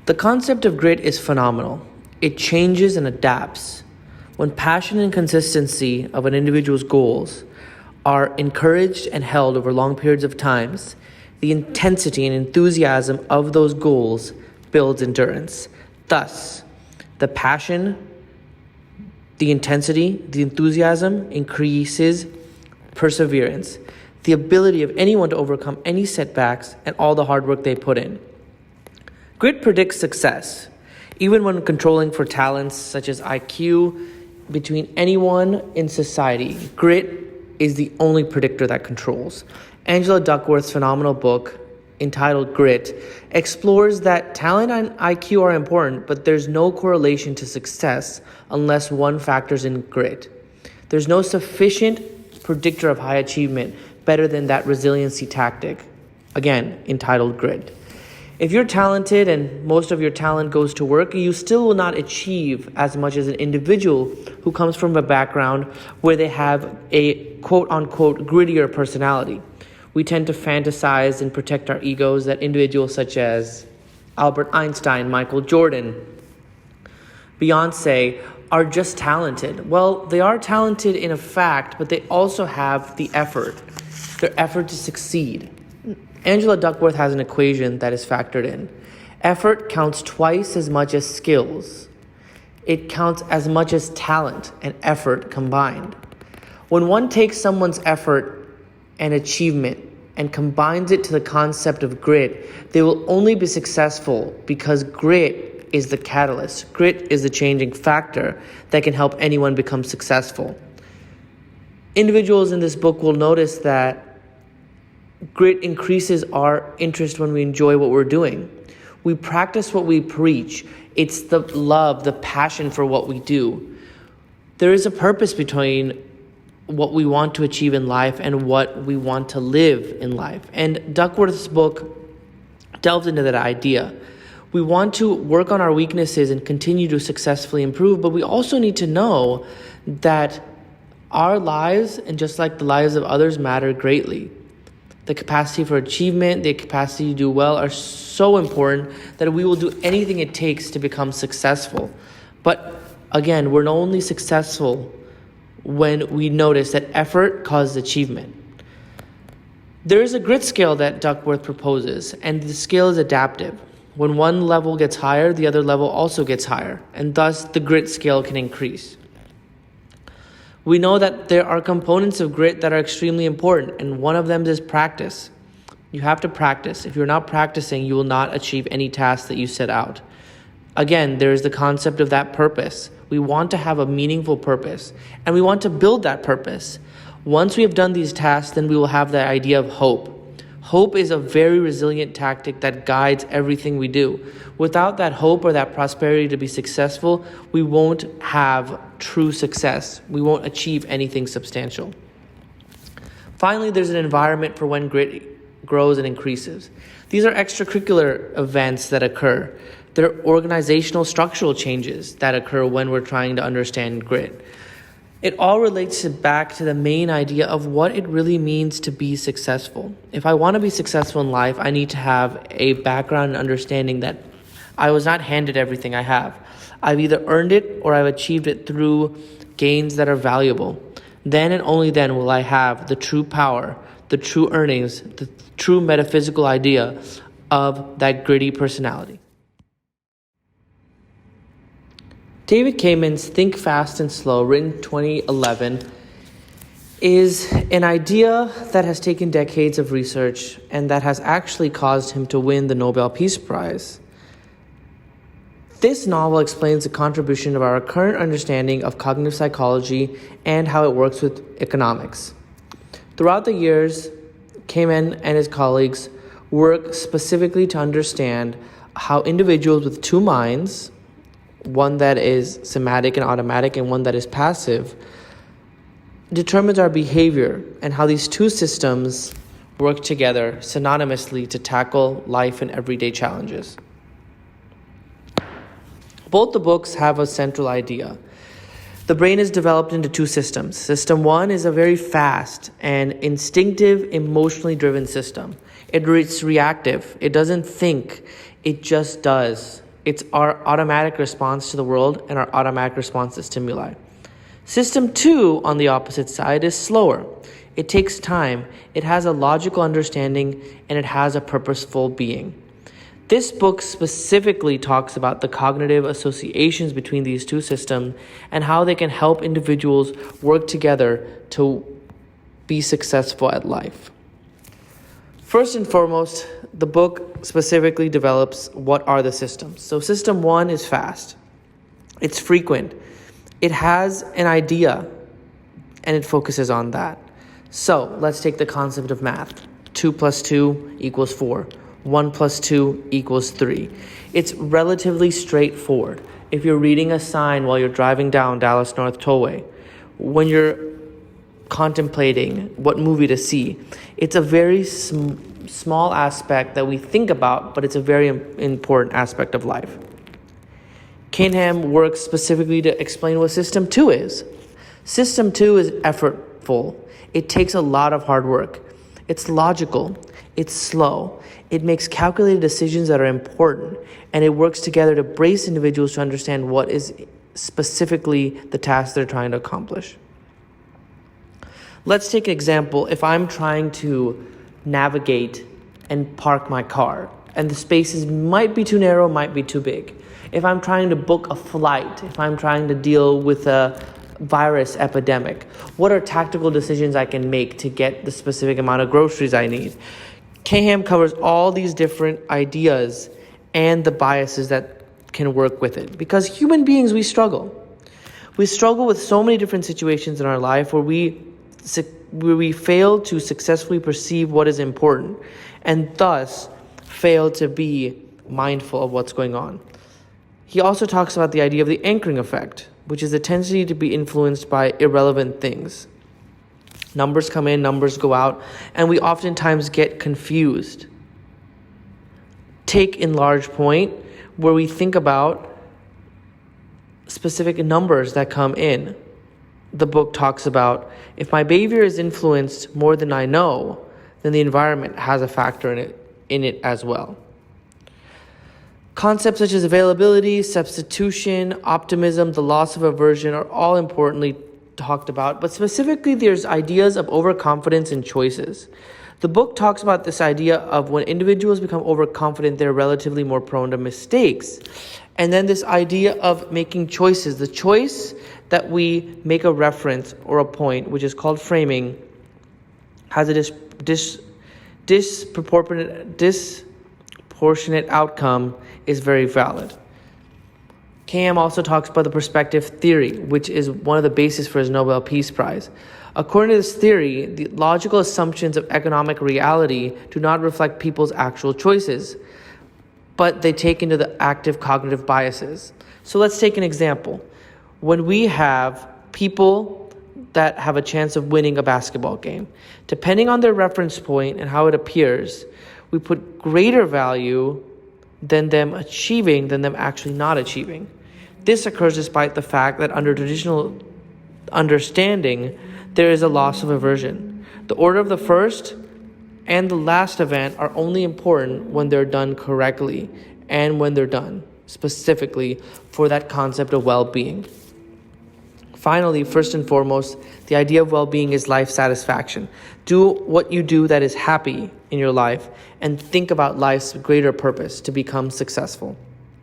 The concept of grit is phenomenal. It changes and adapts. When passion and consistency of an individual's goals are encouraged and held over long periods of times, the intensity and enthusiasm of those goals builds endurance. Thus, the passion, the intensity, the enthusiasm increases perseverance, the ability of anyone to overcome any setbacks and all the hard work they put in. Grit predicts success, even when controlling for talents such as IQ between anyone in society. Grit is the only predictor that controls. Angela Duckworth's phenomenal book entitled Grit explores that talent and IQ are important, but there's no correlation to success unless one factors in grit. There's no sufficient predictor of high achievement better than that resiliency tactic, again, entitled Grit. If you're talented and most of your talent goes to work, you still will not achieve as much as an individual who comes from a background where they have a quote-unquote grittier personality. We tend to fantasize and protect our egos that individuals such as Albert Einstein, Michael Jordan, Beyonce are just talented. Well, they are talented in a fact, but they also have the effort, their effort to succeed. Angela Duckworth has an equation that is factored in. Effort counts twice as much as skills. It counts as much as talent and effort combined. When one takes someone's effort and achievement and combines it to the concept of grit, they will only be successful because grit is the catalyst. Grit is the changing factor that can help anyone become successful. Individuals in this book will notice that grit increases our interest when we enjoy what we're doing. We practice what we preach. It's the love, the passion for what we do. There is a purpose between what we want to achieve in life and what we want to live in life. And Duckworth's book delves into that idea. We want to work on our weaknesses and continue to successfully improve, but we also need to know that our lives, and just like the lives of others, matter greatly. The capacity for achievement, the capacity to do well are so important that we will do anything it takes to become successful. But again, we're not only successful when we notice that effort causes achievement. There is a grit scale that Duckworth proposes, and the scale is adaptive. When one level gets higher, the other level also gets higher, and thus the grit scale can increase. We know that there are components of grit that are extremely important, and one of them is practice. You have to practice. If you're not practicing, you will not achieve any task that you set out. Again, there is the concept of that purpose. We want to have a meaningful purpose, and we want to build that purpose. Once we have done these tasks, then we will have the idea of hope. Hope is a very resilient tactic that guides everything we do. Without that hope or that prosperity to be successful, we won't have true success. We won't achieve anything substantial. Finally, there's an environment for when grit grows and increases. These are extracurricular events that occur. They're organizational structural changes that occur when we're trying to understand grit. It all relates back to the main idea of what it really means to be successful. If I want to be successful in life, I need to have a background and understanding that I was not handed everything I have. I've either earned it or I've achieved it through gains that are valuable. Then and only then will I have the true power, the true earnings, the true metaphysical idea of that gritty personality. David Kahneman's Think Fast and Slow, written 2011, is an idea that has taken decades of research and that has actually caused him to win the Nobel Peace Prize. This novel explains the contribution of our current understanding of cognitive psychology and how it works with economics. Throughout the years, Kahneman and his colleagues work specifically to understand how individuals with two minds, one that is somatic and automatic and one that is passive, determines our behavior and how these two systems work together synonymously to tackle life and everyday challenges. Both the books have a central idea. The brain is developed into two systems. System one is a very fast and instinctive, emotionally driven system. It's reactive. It doesn't think. It just does. It's our automatic response to the world and our automatic response to stimuli. System 2, on the opposite side, is slower. It takes time, it has a logical understanding, and it has a purposeful being. This book specifically talks about the cognitive associations between these two systems and how they can help individuals work together to be successful at life. First and foremost, the book specifically develops what are the systems. So system 1 is fast. It's frequent. It has an idea and it focuses on that. So let's take the concept of math. 2 plus 2 equals 4. 1 plus 2 equals 3. It's relatively straightforward. If you're reading a sign while you're driving down Dallas North Tollway, when you're contemplating what movie to see, it's a very small aspect that we think about, but it's a very important aspect of life. Kahneman works specifically to explain what System 2 is. System 2 is effortful. It takes a lot of hard work. It's logical. It's slow. It makes calculated decisions that are important, and it works together to brace individuals to understand what is specifically the task they're trying to accomplish. Let's take an example. If I'm trying to navigate and park my car, and the spaces might be too narrow, might be too big. If I'm trying to book a flight, if I'm trying to deal with a virus epidemic, what are tactical decisions I can make to get the specific amount of groceries I need? Kahneman covers all these different ideas and the biases that can work with it. Because human beings, we struggle. We struggle with so many different situations in our life where we fail to successfully perceive what is important and thus fail to be mindful of what's going on. He also talks about the idea of the anchoring effect, which is the tendency to be influenced by irrelevant things. Numbers come in, numbers go out, and we oftentimes get confused. Take in large point where we think about specific numbers that come in. The book talks about if my behavior is influenced more than I know, then the environment has a factor in it as well. Concepts such as availability, substitution, optimism, the loss of aversion are all importantly talked about, but specifically there's ideas of overconfidence and choices. The book talks about this idea of when individuals become overconfident, they're relatively more prone to mistakes. And then this idea of making choices, the choice that we make a reference or a point, which is called framing, has a disproportionate outcome is very valid. Kahneman also talks about the perspective theory, which is one of the bases for his Nobel Peace Prize. According to this theory, the logical assumptions of economic reality do not reflect people's actual choices, but they take into the active cognitive biases. So let's take an example. When we have people that have a chance of winning a basketball game, depending on their reference point and how it appears, we put greater value than them achieving than them actually not achieving. This occurs despite the fact that under traditional understanding, there is a loss of aversion. The order of the first and the last event are only important when they're done correctly and when they're done specifically for that concept of well-being. Finally, first and foremost, the idea of well-being is life satisfaction. Do what you do that is happy in your life and think about life's greater purpose to become successful.